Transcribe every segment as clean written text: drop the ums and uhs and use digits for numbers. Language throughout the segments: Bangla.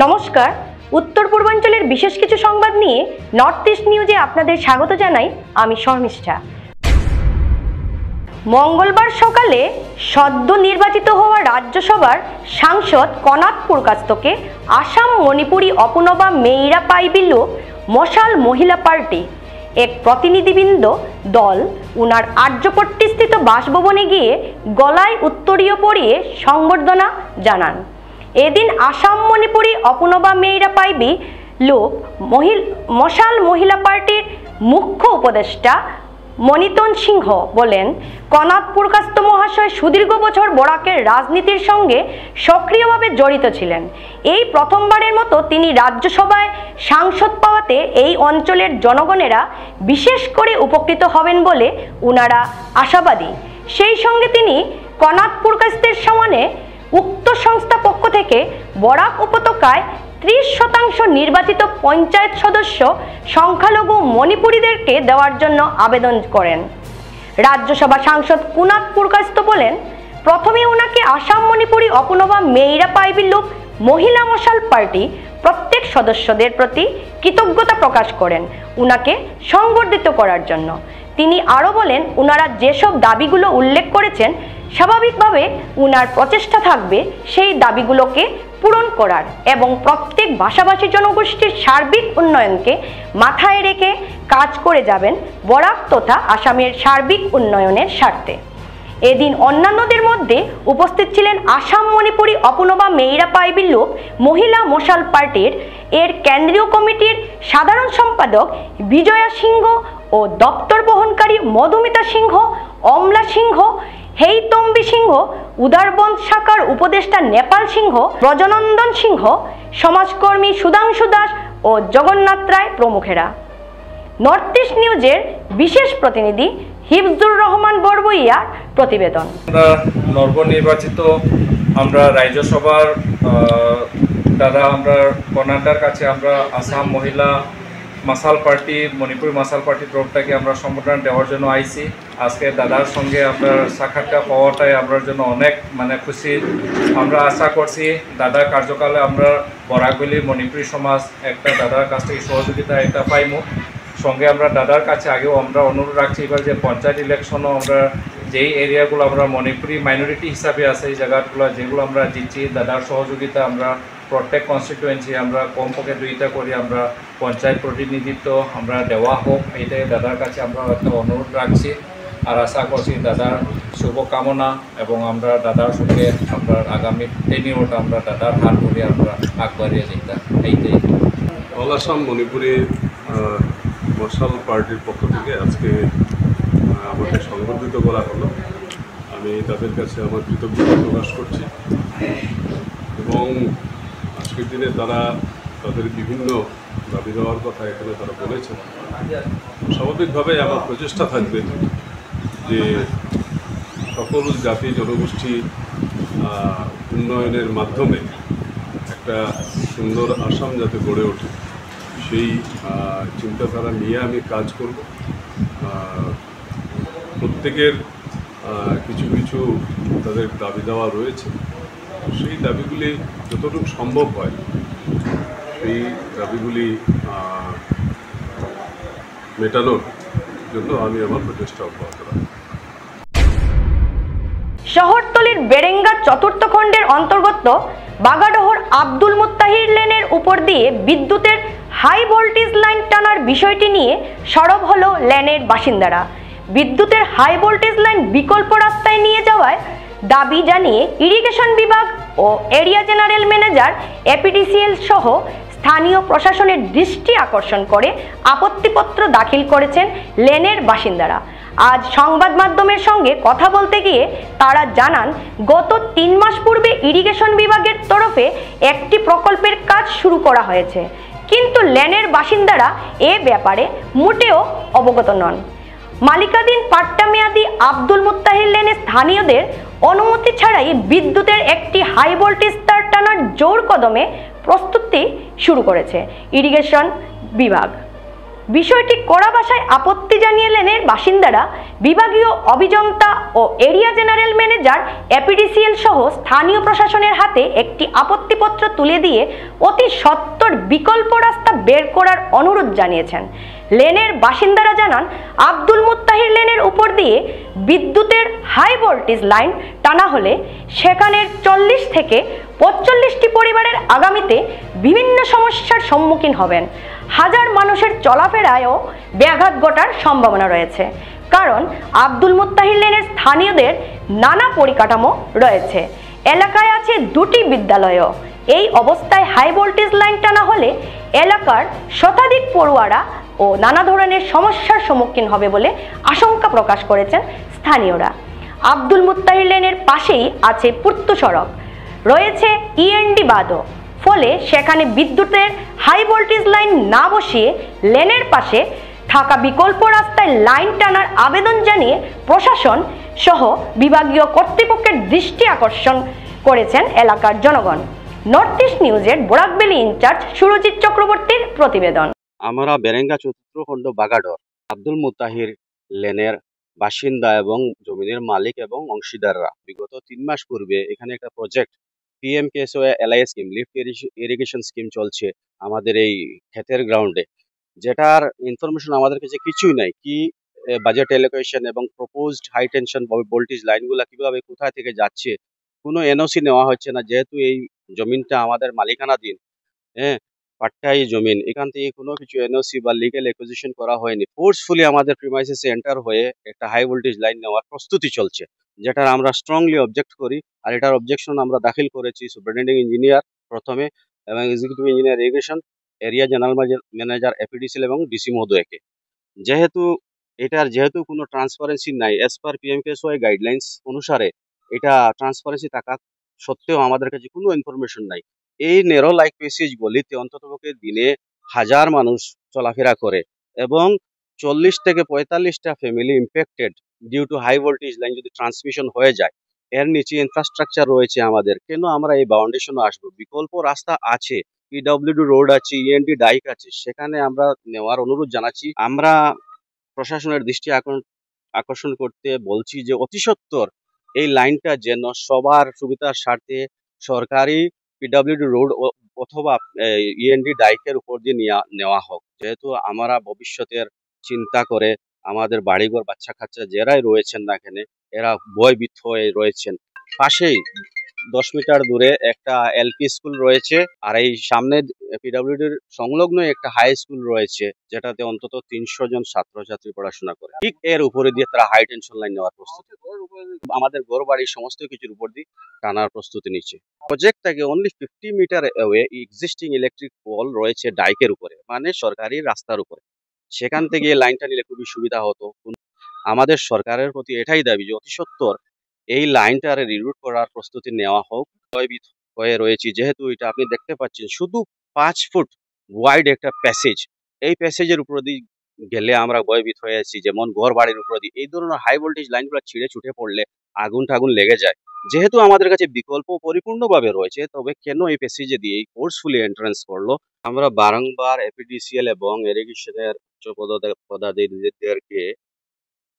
নমস্কার, উত্তর পূর্বাঞ্চলের বিশেষ কিছু সংবাদ নিয়ে নর্থ ইস্ট নিউজে আপনাদের স্বাগত জানাই। আমি শর্মিষ্ঠা। মঙ্গলবার সকালে সদ্য নির্বাচিত হওয়া রাজ্যসভার সাংসদ কনাত পুরকাস্তকে আসাম মণিপুরী অপনবা মেইরা পাইবিলু মশাল মহিলা পার্টি এক প্রতিনিধিবৃন্দ দল উনার আর্যপট্টিস্থিত বাসভবনে গিয়ে গলায় উত্তরীয় পরিয়ে সংবর্ধনা জানান। এদিন আসাম মণিপুরী অপনবা মেইরা পাইবি লোক মশাল মহিলা পার্টির মুখ্য উপদেষ্টা মনিতন সিংহ বলেন, কনাত পুরকাস্ত মহাশয় সুদীর্ঘ বছর বরাকের রাজনীতির সঙ্গে সক্রিয়ভাবে জড়িত ছিলেন। এই প্রথমবারের মতো তিনি রাজ্যসভায় সাংসদ পাওয়াতে এই অঞ্চলের জনগণেরা বিশেষ করে উপকৃত হবেন বলে উনারা আশাবাদী। সেই সঙ্গে তিনি কনাত পুরকাস্তের সমানে উক্ত সংস্থা পক্ষ থেকে বরাক উপত্যকায় 30% নির্বাচিত পঞ্চায়েত সদস্য সংখ্যালঘু মণিপুরীদেরকে দেওয়ার জন্য আবেদন করেন। রাজ্যসভা সাংসদ কনাত পুরকাস্ত বলেন, প্রথমে ওনাকে আসাম মণিপুরী অপনবা মেইরা পাইবি লোক মহিলা মশাল পার্টি প্রত্যেক সদস্যদের প্রতি কৃতজ্ঞতা প্রকাশ করেন উনাকে সংবর্ধিত করার জন্য। তিনি আরও বলেন, উনারা যেসব দাবিগুলো উল্লেখ করেছেন স্বাভাবিকভাবে উনার প্রচেষ্টা থাকবে সেই দাবিগুলোকে পূরণ করার এবং প্রত্যেক ভাষাভাষী জনগোষ্ঠীর সার্বিক উন্নয়নকে মাথায় রেখে কাজ করে যাবেন বরাক তথা আসামের সার্বিক উন্নয়নের স্বার্থে। এদিন অন্যান্যদের মধ্যে উপস্থিত ছিলেন আসাম মণিপুরী অপনবা মেইরা পাইবি লোক মহিলা মশাল পার্টির কেন্দ্রীয় কমিটির সাধারণ সম্পাদক বিজয়া সিংহ ও দপ্তর বহনকারী মধুমিতা সিংহ, অমলা সিংহ, হেইতম্বি সিংহ, উদারবন্দ শাখার উপদেষ্টা নেপাল সিংহ, ব্রজনন্দন সিংহ, সমাজকর্মী সুধাংশু দাস ও জগন্নাথ রায় প্রমুখেরা। নর্থ ইস্ট নিউজের বিশেষ প্রতিনিধি হিফজুর রহমান বরবইয়ার প্রতিবেদন। নবনির্বাচিত আমরা রাজ্যসভার দ্বারা আমরা কর্ণাটকের কাছে আমরা আসাম মহিলা মাসাল পার্টি মণিপুর মাসাল পার্টির তরফটাকে আমরা সম্বোধন দেওয়ার জন্য আইছি। আজকে দাদার সঙ্গে আমরা সাক্ষাৎকার পাওয়াটাই আমার জন্য অনেক খুশি। আমরা আশা করছি দাদার কার্যকালে আমরা বরাকভ্যালি মণিপুরী সমাজ একটা দাদার কাছ থেকে সহযোগিতা এটা পাইমু। সঙ্গে আমরা দাদার কাছে আগেও আমরা অনুরোধ রাখছি এবার যে পঞ্চায়েত ইলেকশনও আমরা যেই এরিয়াগুলো আমরা মণিপুরি মাইনরিটি হিসাবে আছে এই জায়গাগুলো যেগুলো আমরা দিচ্ছি দাদার সহযোগিতা আমরা প্রত্যেক কনস্টিটুয়েন্সি আমরা কমপক্ষে 2টা করে আমরা পঞ্চায়েত প্রতিনিধিত্ব আমরা দেওয়া হোক, এইটাই দাদার কাছে আমরা একটা অনুরোধ রাখছি। আর আশা করছি দাদার শুভকামনা এবং আমরা দাদার সঙ্গে আমরা আগামী টেনিওরটা আমরা দাদার হাত ধরে আমরা আগবাড়িয়ে যেতাম। এইটাই অল আসাম মণিপুরি মশাল পার্টির পক্ষ থেকে আজকে আমাকে সংবর্ধিত করা হলো। আমি তাদের কাছে আমার কৃতজ্ঞতা প্রকাশ করছি এবং আজকের দিনে তারা তাদের বিভিন্ন দাবি দেওয়ার কথা এখানে তারা বলেছেন। স্বাভাবিকভাবে আমার প্রচেষ্টা থাকবে যে সকল জাতি জনগোষ্ঠী উন্নয়নের মাধ্যমে একটা সুন্দর আসাম যাতে গড়ে ওঠে সেই চিন্তাধারা নিয়ে আমি কাজ করব। প্রত্যেকের কিছু কিছু তাদের দাবি দেওয়া রয়েছে, সেই দাবিগুলি যতটুকু সম্ভব হয় সেই দাবিগুলি মেটানোর জন্য আমি আমার প্রচেষ্টা অব্যাহত রাখব। শহরতলির বেরেঙ্গা চতুর্থ খণ্ডের অন্তর্গত বাগাডোহর আব্দুল মুত্তাহির লেনের উপর দিয়ে বিদ্যুতের হাই ভোল্টেজ লাইন টানার বিষয়টি নিয়ে সরব হলো লেনের বাসিন্দারা। বিদ্যুতের হাই ভোল্টেজ লাইন বিকল্প রাস্তায় নিয়ে যাওয়ায় দাবি জানিয়ে ইরিগেশন বিভাগ ও এরিয়া জেনারেল ম্যানেজার এপিডিসিএল সহ স্থানীয় প্রশাসনের দৃষ্টি আকর্ষণ করে আপত্তিপত্র দাখিল করেছেন লেনের বাসিন্দারা। আজ সংবাদ মাধ্যমের সঙ্গে কথা বলতে গিয়ে তারা জানান, গত 3 মাস পূর্বে ইরিগেশন বিভাগের তরফে একটি প্রকল্পের কাজ শুরু করা হয়েছে, কিন্তু লেনের বাসিন্দারা এ ব্যাপারে মোটেও অবগত নন। মালিকাধীন পাট্টা মেয়াদি আব্দুল মুত্তাহির লেনে স্থানীয়দের অনুমতি ছাড়াই বিদ্যুতের একটি হাই ভোল্টেজ তার টানার জোর কদমে প্রস্তুতি শুরু করেছে ইরিগেশন বিভাগ। বিষয়টি কড়া ভাষায় আপত্তি জানিয়ে লেনের বাসিন্দারা বিভাগীয় অভিযন্তা ও ও এরিয়া জেনারেল ম্যানেজার এপিডিসিএল সহ স্থানীয় প্রশাসনের হাতে একটি আপত্তিপত্র তুলে দিয়ে অতি সত্বর বিকল্প রাস্তা বের করার অনুরোধ জানিয়েছেন। লেনের বাসিন্দারা জানান, আব্দুল মুত্তাহির লেনের উপর দিয়ে বিদ্যুতের হাই ভোল্টেজ লাইন টানা হলে সেখানের 40 থেকে 45টি পরিবারের আগামীতে বিভিন্ন সমস্যার সম্মুখীন হবেন। হাজার মানুষের চলাফেরায়ও ব্যাঘাত ঘটার সম্ভাবনা রয়েছে, কারণ আব্দুল মুত্তাহির লেনের স্থানীয়দের নানা পরিকাঠামো রয়েছে। এলাকায় আছে 2টি বিদ্যালয়ও। এই অবস্থায় হাই ভোল্টেজ লাইন টানা হলে এলাকার শতাধিক পড়ুয়ারা ও নানা ধরনের সমস্যার সম্মুখীন হবে বলে আশঙ্কা প্রকাশ করেছেন স্থানীয়রা। আব্দুল মুত্তাহির লেনের পাশেই আছে পূর্ত সড়ক, রয়েছে ইএনডি বাঁধও। ফলে সেখানে বিদ্যুতের হাই ভোল্টেজ লাইন না বসিয়ে লেনের পাশে থাকা বিকল্প রাস্তায় লাইন টানার আবেদন জানিয়ে প্রশাসন সহ বিভাগীয় কর্তৃপক্ষের দৃষ্টি আকর্ষণ করেছেন এলাকার জনগণ। নর্থ ইস্ট নিউজের বরাকবেলি ইনচার্জ সুরজিৎ চক্রবর্তীর প্রতিবেদন। আমরা বেরেঙ্গা চতুর্থ খণ্ড বাগাডর আব্দুল মুত্তাহির লেনের বাসিন্দা এবং জমিনের মালিক এবং অংশীদাররা বিগত 3 মাস পূর্বে এখানে একটা project PMKSY LI scheme, lift irrigation scheme চলছে আমাদের এই ক্ষেতের গ্রাউন্ডে, যেটার ইনফরমেশন আমাদের কাছে কিছুই নাই। কি বাজেট এলোকেশন এবং প্রপোজড হাই টেনশন ভোল্টেজ লাইনগুলো কিভাবে কোথায় থেকে যাচ্ছে, কোনো এনওসি নেওয়া হচ্ছে না। যেহেতু এই জমিনটা আমাদের মালিকানাধীন, হ্যাঁ, পাট্টাই জমিন, এখান থেকে কোনো কিছু এনওসি বা লিগ্যাল অ্যাকুইজিশন করা হয়নি। ফোর্সফুলি আমাদের প্রিমাইসেসে এন্টার হয়ে একটা হাই ভোল্টেজ লাইন নেওয়ার প্রস্তুতি চলছে, যেটার আমরা স্ট্রংলি অবজেক্ট করি। আর এটার অবজেকশন আমরা দাখিল করেছি সুপারিনটেন্ডিং ইঞ্জিনিয়ার প্রথমে এবং executive engineer irrigation, area general manager APDCL এবং ডিসি মহোদয়কে। যেহেতু কোনো ট্রান্সপারেন্সি নাই, অ্যাজ পার PMKSY গাইডলাইন্স অনুসারে এটা ট্রান্সপারেন্সি থাকা সত্ত্বেও আমাদের কাছে কোনো ইনফরমেশন নাই। এই নেরো লাইক প্যাসেজ গলিতে অন্ততপক্ষে দিনে 1000 মানুষ চলাফেরা করে এবং 40 থেকে 45টা family impacted due to high voltage line যদি ট্রান্সমিশন হয়ে যায়। এর নিচে ইনফ্রাস্ট্রাকচার রয়েছে আমাদের, কেন আমরা এই বাউন্ডেশনে আসবো? বিকল্প রাস্তা আছে, PWD রোড আছে, END ডাইক আছে, সেখানে আমরা নেওয়ার অনুরোধ জানাচ্ছি। আমরা প্রশাসনের দৃষ্টি আকর্ষণ করতে বলছি যে অতি সত্বর এই লাইনটা যেন সবার সুবিধার স্বার্থে সরকারি PWD রোড অথবা END ডাইকের উপর দিয়ে নেওয়া হোক। যেহেতু আমরা ভবিষ্যতের চিন্তা করে আমাদের বাড়িঘর বাচ্চা কাচ্চা যারাই রয়েছেন না এখানে, এরা ভয়ভীত হয়ে রয়েছেন। পাশেই 10 মিটার দূরে একটা LP স্কুল রয়েছে, আর এই সামনে PWDর সংলগ্ন একটা হাই স্কুল রয়েছে, যেটাতে অন্তত 300 জন ছাত্রছাত্রী পড়াশোনা করে। ঠিক এর উপরে দিয়ে তারা হাই টেনশন লাইন নেওয়ার প্রস্তুতি, আমাদের ঘর বাড়ির সমস্ত কিছুর উপর দিয়ে টানার প্রস্তুতি নিচ্ছে। প্রজেক্ট থেকে only 50 metre away existing electric pole রয়েছে ডাইকের উপরে, মানে সরকারি রাস্তার উপরে। সেখান থেকে লাইনটা নিলে খুবই সুবিধা হতো। আমাদের সরকারের প্রতি এটাই দাবি যে অতি সত্বর এই লাইনটারে রিরুট করার প্রস্তুতি নেওয়া হোক। ভয়ভীত হয়ে রয়েছি, যেহেতু এটা আপনি দেখতে পাচ্ছেন শুধু 5 ফুট ওয়াইড একটা প্যাসেজ, এই প্যাসেজের উপর দিয়ে গেলে আমরা ভয়ভীত হয়ে আছি। যেমন ঘর বাড়ির উপর দিয়ে এই ধরনের হাই ভোল্টেজ লাইনগুলো ছিঁড়ে ছুটে পড়লে আগুন লেগে যায়। যেহেতু আমাদের কাছে বিকল্প পরিপূর্ণভাবে রয়েছে, তবে কেন এই প্যাসেজে দিয়ে ফোর্সফুলি এন্ট্রান্স করলো? আমরা বারংবার এপিডিসিএল এবং ইরিগেশনের পদাধিকারীদেরকে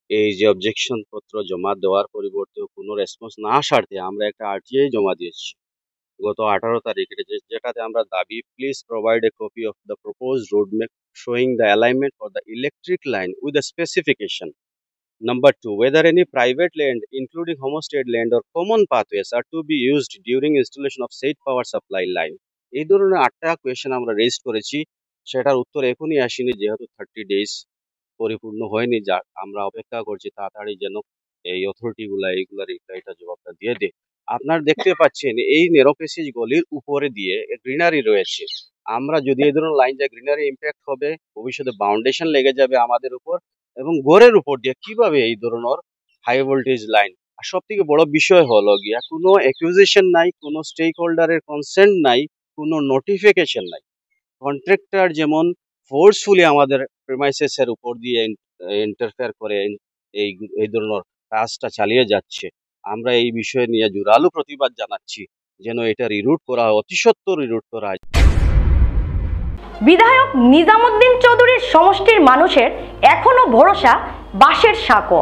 এই যে অবজেকশন পত্র জমা দেওয়ার পরিবর্তে কোনো রেসপন্স না আসাতে আমরা একটা RTI জমা দিয়েছি গত 18 তারিখে, যেটাতে আমরা দাবি, please provide a copy of the proposed road map showing the alignment for the electric line with the specification. Number 2, whether any private land including homestead land or common pathways are to be used during installation of said power supply line. এই ধরনের 8টা কোয়েশ্চেন আমরা রেজ করেছি, সেটার উত্তর এখনই আসেনি, যেহেতু 30 ডেজ পরিপূর্ণ হয়নি। যা আমরা অপেক্ষা করছি তাড়াতাড়ি যেন এই অথরিটিগুলা এইগুলার রিপ্লাইটা জবাবটা দিয়ে দেয়। আপনারা দেখতে পাচ্ছেন এই নেরো প্যাসেজ গলির উপরে দিয়ে গ্রিনারি রয়েছে। আমরা যদি এই ধরনের লাইন যায়, গ্রিনারি ইম্প্যাক্ট হবে, ভবিষ্যতে বাউন্ডেশন লেগে যাবে আমাদের উপর এবং ঘরের উপর দিয়ে কিভাবে এই ধরনের হাই ভোল্টেজ লাইন। আর সব থেকে বড় বিষয় হলো গিয়া কোনো অ্যাকুইজিশন নাই, কোনো স্টেক হোল্ডারের কনসেন্ট নাই, কোনো নোটিফিকেশন নাই। কন্ট্রাক্টর যেমন ফোর্সফুলি আমাদের প্রিমাইসেসের উপর দিয়ে ইন্টারফেয়ার করে এই ধরনের কাজটা চালিয়ে যাচ্ছে। আমরা এই বিষয়ে নিয়ে জোরালো প্রতিবাদ জানাচ্ছি, যেন এটা রিরুট করা হয়, অতি সত্বর রিরুট করা হয়। বিধায়ক নিজামুদ্দিন চৌধুরীর সমষ্টির মানুষের এখনো ভরসা বাঁশের সাঁকো।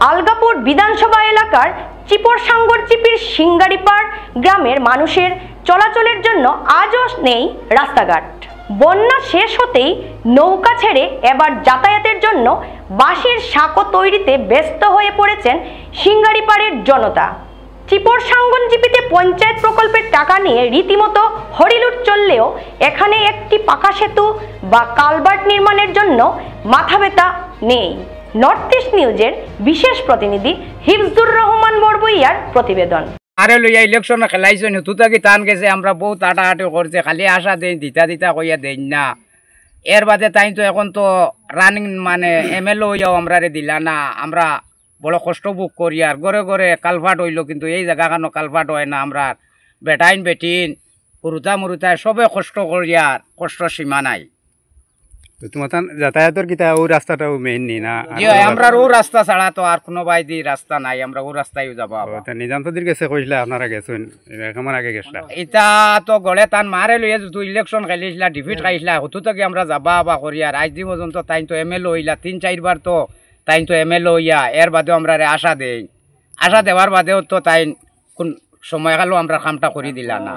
আলগাপুর বিধানসভা এলাকা এলাকার চিপরসাঙ্গর জিপির সিঙ্গারিপাড় গ্রামের মানুষের চলাচলের জন্য আজও নেই রাস্তাঘাট। বন্যা শেষ হতেই নৌকা ছেড়ে এবার যাতায়াতের জন্য বাঁশের সাঁকো তৈরিতে ব্যস্ত হয়ে পড়েছেন সিঙ্গারিপাড়ের জনতা। চিপরসাঙ্গন জিপিতে পঞ্চায়েত প্রকল্পের টাকা নিয়ে রীতিমতো হরিলুট চললেও এখানে একটি পাকা সেতু বা কালভার্ট নির্মাণের জন্য মাথা ব্যথা নেই। নর্থ ইস্ট নিউজের বিশেষ প্রতিনিধি হিফজুর রহমান বড়বইয়ার প্রতিবেদন। আরে লইয়া ইলেকশন খেলাইছেন তুতাকি টান গেছে, আমরা বহুত আটাহাটি করছে, খালি আশা দেন দিতা দিতা কইয়া দেন না। এর বাদে তাই তো এখন তো রানিং মানে এমএলএ হইয়াও আমরা দিলা না। আমরা বড় কষ্ট ভোগ করি আর ঘরে ঘরে কালভার্ট হইল, কিন্তু এই জায়গাখানো কালভার্ট হয় না। আমরা বেটাইন বেটিন মুরুতা মুরুতায় সবে কষ্ট করি আর কষ্ট সীমা নাই। তোমার যাতায়াতের কিতা ও রাস্তাটাও মেইন নি না? আমরা ও রাস্তা ছাড়া তো আর কোনো বাইদি রাস্তা নাই, আমরা ও রাস্তায় যাবো। নিজামতদির গেছে কইলা আপনারা গেছেন, কেমন আগে গেছলা? এটা তো গড়ে তান মারে লইয়া তুই ইলেকশন খেলিছিলা, ডিফিট খাইছিলা, হতু থেকে আমরা যাবা বা করি। আর আজ দিন পর্যন্ত তাই তো এমএলএ হইলা 3-4 তো তাই তো এমএলএ হইয়া। এর বাদেও আমরা আশা দেই, আশা দেওয়ার বাদেও তো তাই কোন সময় কালো আমরা কামটা করে দিলা না।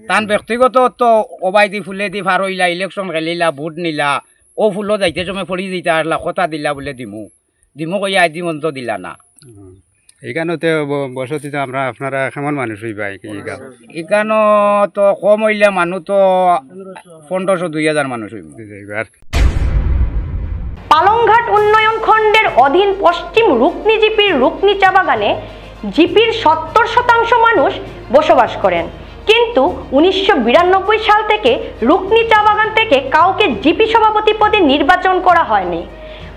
তান ব্যক্তিগত তো ওবাইদি ফুলে দি ফার হইলা, ইলেকশন খেলিলা, ভোট নিলা, ও ফুলো যাইতে সময় পড়ি দিতে আসলা, কথা দিলা বলে দিমু দিমু কইয়া আজ দিন পর্যন্ত দিলা না। এইখানতে বসতি তো আমরা আপনারা কেমন মানুষ হইবা? এখানো তো কম হইলে মানুষ তো 1500-2000 মানুষ হইব। পালংঘাট উন্নয়ন খণ্ডের অধীন পশ্চিম রুকনি জিপির রুকনি চা বাগানে জিপির 70% মানুষ বসবাস করেন, কিন্তু 1992 সাল থেকে রুকনি চা বাগান থেকে কাউকে জিপি সভাপতি পদে নির্বাচন করা হয়নি।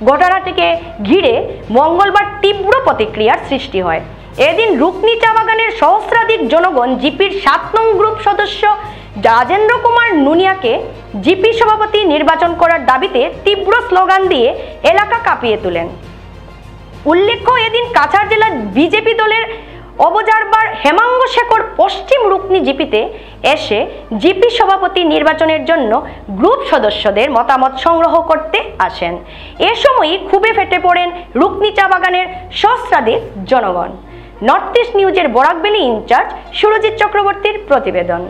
ঘটনাটিকে ঘিরে মঙ্গলবার তীব্র প্রতিক্রিয়ার সৃষ্টি হয়। এদিন রুকনি চা বাগানের সহস্রাধিক জনগণ জিপির 7 নং গ্রুপ সদস্য রাজেন্দ্র কুমার নুনিয়াকে জিপি সভাপতি নির্বাচন করার দাবিতে তীব্র স্লোগান দিয়ে এলাকা কাঁপিয়ে তোলেন। উল্লেখ্য, এদিন কাছাড় জেলার বিজেপি দলের অবজারভার হেমাঙ্গ শেখর পশ্চিম রুকনি জিপিতে এসে জিপি সভাপতি নির্বাচনের জন্য গ্রুপ সদস্যদের মতামত সংগ্রহ করতে আসেন। এ সময়ই ক্ষোভে ফেটে পড়েন রুকনি চা বাগানের সহস্রাধিক জনগণ। নর্থ ইস্ট নিউজের বরাকবেলি ইনচার্জ সুরজিৎ চক্রবর্তীর প্রতিবেদন।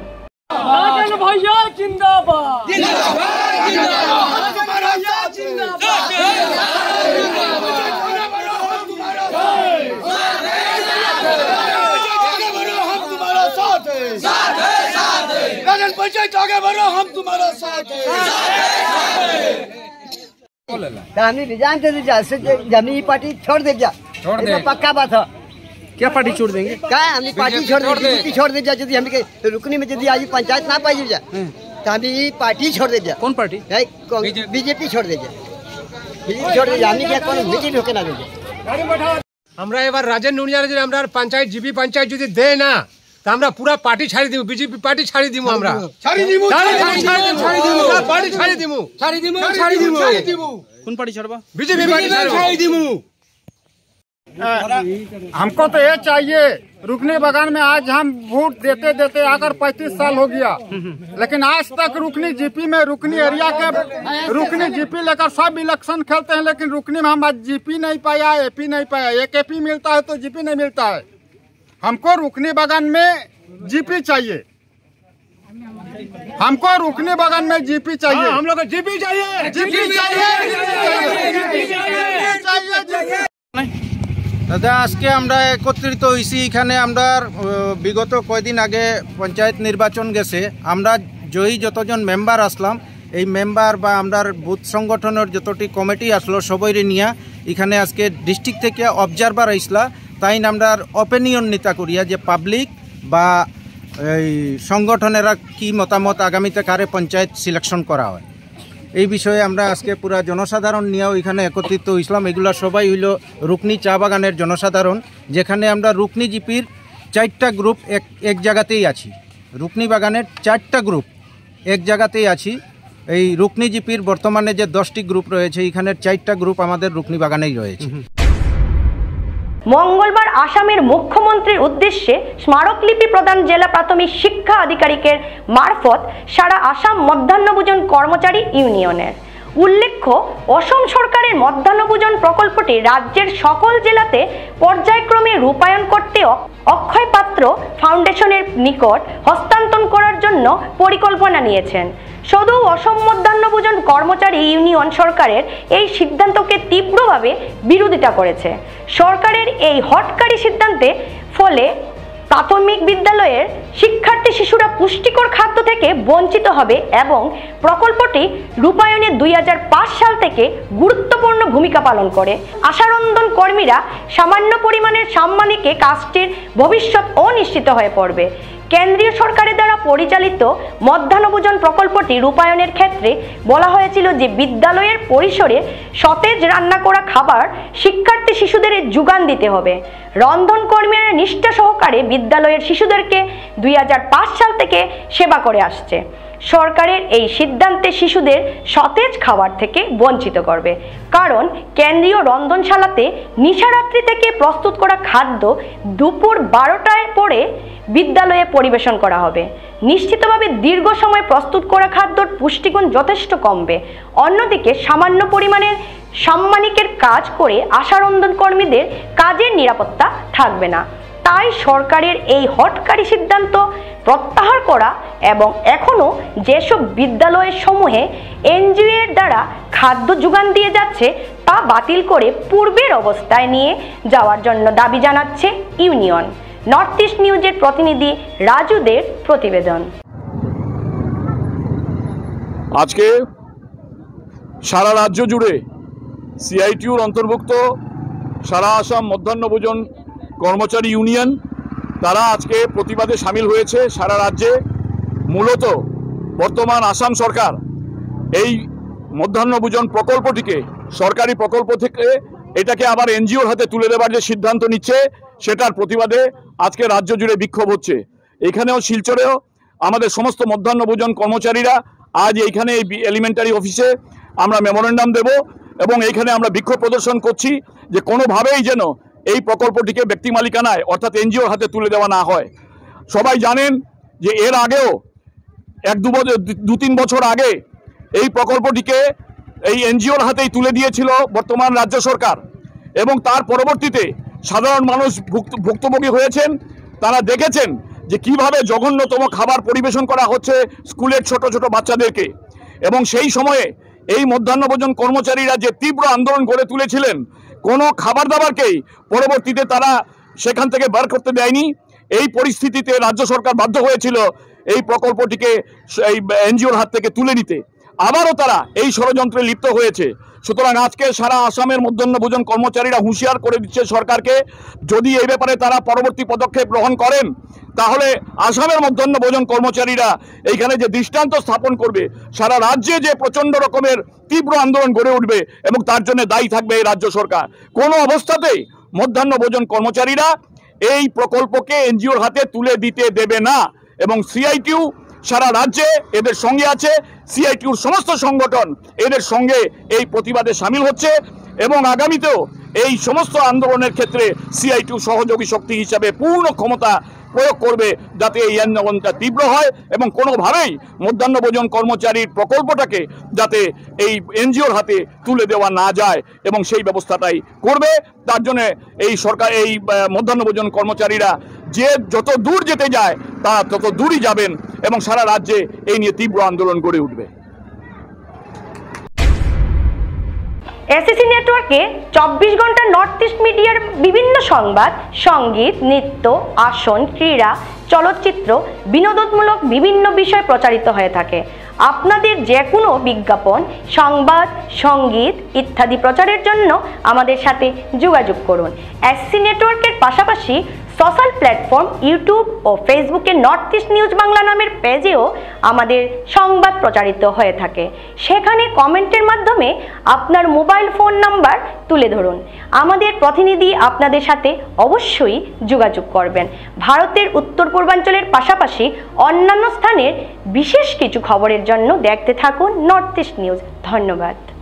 हमने रिजाइन दे दिया, जमीन पार्टी छोड़ दे दिया, पक्का बात है। क्या पार्टी छोड़ देंगे? क्या हमने पार्टी छोड़ दे छोड़ दे दिया, यदि हम रुकने में यदि आज पंचायत ना पाई जाए तो हम पार्टी छोड़ दे दिया। कौन पार्टी? बीजेपी छोड़ दे दिया, बीजेपी छोड़ दे दिया। हमने क्या कौन मीटिंग होके ना दे दिया। আমরা এবার রাজেন নুনিয়ার যদি আমরা পঞ্চায়েত জিপি পঞ্চায়েত যদি দেয় না তা আমরা পুরা পার্টি ছাড়ি দিব, বিজেপি পার্টি ছাড়ি দিব, আমরা ছাড়ি দিব, পার্টি ছাড়ি দিব, কোন পার্টি ছাড়বা? বিজেপি পার্টি ছাড়ি দিব। हमको तो ये चाहिए, रुकने बगान में आज हम वोट देते देते आकर 35 साल हो गया, लेकिन आज तक रुकनी जीपी में रुकनी एरिया के रुकनी जीपी लेकर सब इलेक्शन खेलते हैं, लेकिन रुकनी में हम आज जीपी नहीं पाया, एपी नहीं पाया। एक एपी मिलता है तो जीपी नहीं मिलता है। हमको रुकनी बगान में जीपी चाहिए, हमको रुकनी बगान में जीपी चाहिए। हम लोग को जीपी चाहिए, जीपी चाहिए। দাদা, আজকে আমরা একত্রিত হয়েছি এখানে। আমরা বিগত কয়েকদিন আগে পঞ্চায়েত নির্বাচন গেছে, আমরা জয়ী যতজন মেম্বার আসলাম, এই মেম্বার বা আমরা বুথ সংগঠনের যতটি কমিটি আসলো সবাই নিয়ে এখানে আজকে ডিস্ট্রিক্ট থেকে অবজারভার আইসলা। তাই আমরা অপিনিয়ন নিতা করিয়া যে পাবলিক বা এই সংগঠনেরা কি মতামত আগামীতে কারে পঞ্চায়েত সিলেকশন করা হয় এই বিষয়ে আমরা আজকে পুরা জনসাধারণ নিয়েও এখানে একত্রিত হইলাম। এগুলা সবাই হইল রুকনি চা বাগানের জনসাধারণ, যেখানে আমরা রুকনি জিপির 4টা গ্রুপ এক জায়গাতেই আছি। রুকনি বাগানের 4টা গ্রুপ এক জায়গাতেই আছি। এই রুকনি জিপির বর্তমানে যে 10টি গ্রুপ রয়েছে, এখানের 4টা গ্রুপ আমাদের রুকনি বাগানেই রয়েছে। মঙ্গলবার আসামের মুখ্যমন্ত্রীর উদ্দেশ্যে স্মারকলিপি প্রদান জেলা প্রাথমিক শিক্ষা আধিকারিকের মারফত সারা আসাম মধ্যাহ্নভোজন কর্মচারী ইউনিয়নের উল্লেখ্য, অসম সরকারের মধ্যাহ্নভোজন প্রকল্পটি রাজ্যের সকল জেলাতে পর্যায়ক্রমে রূপায়ণ করতে অক্ষয় পাত্র ফাউন্ডেশনের নিকট হস্তান্তর করার জন্য পরিকল্পনা নিয়েছেন। শুধু অসম মধ্যাহ্নভোজন কর্মচারী ইউনিয়ন সরকারের এই সিদ্ধান্তকে তীব্রভাবে বিরোধিতা করেছে। সরকারের এই হঠকারী সিদ্ধান্তের ফলে প্রাথমিক বিদ্যালয়ের শিক্ষার্থী শিশুরা পুষ্টিকর খাদ্য থেকে বঞ্চিত হবে এবং প্রকল্পটি রূপায়ণে 2005 সাল থেকে গুরুত্বপূর্ণ ভূমিকা পালন করে। আশারন্ধন কর্মীরা সামান্য পরিমাণের সাম্মানিকে কাজটির ভবিষ্যৎ অনিশ্চিত হয়ে পড়বে। কেন্দ্রীয় সরকারের দ্বারা পরিচালিত মধ্যাহ্নভোজন প্রকল্পটি রূপায়ণের ক্ষেত্রে বলা হয়েছিল যে বিদ্যালয়ের পরিসরে সতেজ রান্না করা খাবার শিক্ষার্থী শিশুদের যোগান দিতে হবে। রন্ধন কর্মীরা নিষ্ঠা সহকারে বিদ্যালয়ের শিশুদেরকে 2005 সাল থেকে সেবা করে আসছে। সরকারের এই সিদ্ধান্তে শিশুদের সতেজ খাবার থেকে বঞ্চিত করবে, কারণ কেন্দ্রীয় রন্ধনশালাতে নিশারাত্রি থেকে প্রস্তুত করা খাদ্য দুপুর 12টায় পরে বিদ্যালয়ে পরিবেশন করা হবে। নিশ্চিতভাবে দীর্ঘ সময় প্রস্তুত করা খাদ্যর পুষ্টিগুণ যথেষ্ট কমবে। অন্যদিকে সামান্য পরিমাণের সাম্মানিকের কাজ করে আশারন্ধন কর্মীদের কাজের নিরাপত্তা থাকবে না। তাই সরকারের এই হঠকারী সিদ্ধান্ত প্রত্যাহার করা এবং এখনও যেসব বিদ্যালয়ের সমূহে এনজিও এর দ্বারা খাদ্য যোগান দিয়ে যাচ্ছে তা বাতিল করে পূর্বের অবস্থায় নিয়ে যাওয়ার জন্য দাবি জানাচ্ছে ইউনিয়ন। নর্থ ইস্ট নিউজের প্রতিনিধি রাজুদের প্রতিবেদন। আজকে সারা রাজ্য জুড়ে সিআইটিউর অন্তর্ভুক্ত সারা আসাম মধ্যাহ্নভোজন কর্মচারী ইউনিয়ন তারা আজকে প্রতিবাদে সামিল হয়েছে। সারা রাজ্যে মূলত বর্তমান আসাম সরকার এই মধ্যাহ্নভোজন প্রকল্পটিকে সরকারি প্রকল্প থেকে এটাকে আবার এনজিওর হাতে তুলে দেওয়ার যে সিদ্ধান্ত নিচ্ছে সেটার প্রতিবাদে আজকে রাজ্য জুড়ে বিক্ষোভ হচ্ছে। এখানেও শিলচরেও আমাদের সমস্ত মধ্যাহ্নভোজন কর্মচারীরা আজ এইখানে এই এলিমেন্টারি অফিসে আমরা মেমোরেন্ডাম দেব এবং এইখানে আমরা বিক্ষোভ প্রদর্শন করছি যে কোনোভাবেই যেন এই প্রকল্পটিকে ব্যক্তি মালিকানায় অর্থাৎ এনজিওর হাতে তুলে দেওয়া না হয়। সবাই জানেন যে এর আগেও 2-3 বছর আগে এই প্রকল্পটিকে এই এনজিওর হাতেই তুলে দিয়েছিল বর্তমান রাজ্য সরকার এবং তার পরবর্তীতে সাধারণ মানুষ ভুক্তভোগী হয়েছেন। তারা দেখেছেন যে কিভাবে জঘন্যতম খাবার পরিবেশন করা হচ্ছে স্কুলের ছোট ছোট বাচ্চাদেরকে এবং সেই সময়ে এই মধ্যাহ্নভোজন কর্মচারীরা যে তীব্র আন্দোলন গড়ে তুলেছিলেন, কোনো খাবার দাবারকেই পরবর্তীতে তারা সেখান থেকে বার করতে দেয়নি। এই পরিস্থিতিতে রাজ্য সরকার বাধ্য হয়েছিল এই প্রকল্পটিকে এই এনজিওর হাত থেকে তুলে নিতে। আবারও তারা এই ষড়যন্ত্রে লিপ্ত হয়েছে। সুতরাং আজকে সারা আসামের মধ্যাহ্নভোজন কর্মচারীরা হুঁশিয়ার করে দিচ্ছে সরকারকে, যদি এই ব্যাপারে তারা পরবর্তী পদক্ষেপ গ্রহণ করেন তাহলে আসামের মধ্যাহ্নভোজন কর্মচারীরা এইখানে যে দৃষ্টান্ত স্থাপন করবে, সারা রাজ্যে যে প্রচণ্ড রকমের তীব্র আন্দোলন গড়ে উঠবে এবং তার জন্য দায়ী থাকবে এই রাজ্য সরকার। কোনো অবস্থাতেই মধ্যাহ্নভোজন কর্মচারীরা এই প্রকল্পকে এনজিওর হাতে তুলে দিতে দেবে না এবং সিআইটিউ সারা রাজ্যে এদের সঙ্গে আছে। সিআইটিউর সমস্ত সংগঠন এদের সঙ্গে এই প্রতিবাদে সামিল হচ্ছে এবং আগামীতেও এই সমস্ত আন্দোলনের ক্ষেত্রে সিআইটিউ সহযোগী শক্তি হিসাবে পূর্ণ ক্ষমতা প্রয়োগ করবে যাতে এই আন্দোলনটা তীব্র হয় এবং কোনোভাবেই মধ্যাহ্নভোজন কর্মচারীর প্রকল্পটাকে যাতে এই এনজিওর হাতে তুলে দেওয়া না যায় এবং সেই ব্যবস্থাটাই করবে। তার জন্য এই সরকার এই মধ্যাহ্নভোজন কর্মচারীরা যে যত দূর যেতে যায় তা তত দূরই যাবেন এবং সারা রাজ্যে এই নিয়ে তীব্র আন্দোলন গড়ে উঠবে। এসিসি নেটওয়ার্কে 24 ঘন্টা নর্থ ইস্ট মিডিয়ার বিভিন্ন সংবাদ, সঙ্গীত, নৃত্য, আসন, ক্রীড়া, চলচ্চিত্র, বিনোদনমূলক বিভিন্ন বিষয় প্রচারিত হয়ে থাকে। আপনাদের যে কোনো বিজ্ঞাপন, সংবাদ, সঙ্গীত ইত্যাদি প্রচারের জন্য আমাদের সাথে যোগাযোগ করুন। এসিসি নেটওয়ার্কের পাশাপাশি সোশ্যাল প্ল্যাটফর্ম ইউটিউব ও ফেসবুকে নর্থ ইস্ট নিউজ বাংলা নামের পেজেও আমাদের সংবাদ প্রচারিত হয়ে থাকে। সেখানে কমেন্টের মাধ্যমে আপনার মোবাইল ফোন নাম্বার তুলে ধরুন। আমাদের প্রতিনিধি আপনাদের সাথে অবশ্যই যোগাযোগ করবেন। ভারতের উত্তর পূর্বাঞ্চলের পাশাপাশি অন্যান্য স্থানের বিশেষ কিছু খবরের জন্য দেখতে থাকুন নর্থ ইস্ট নিউজ। ধন্যবাদ।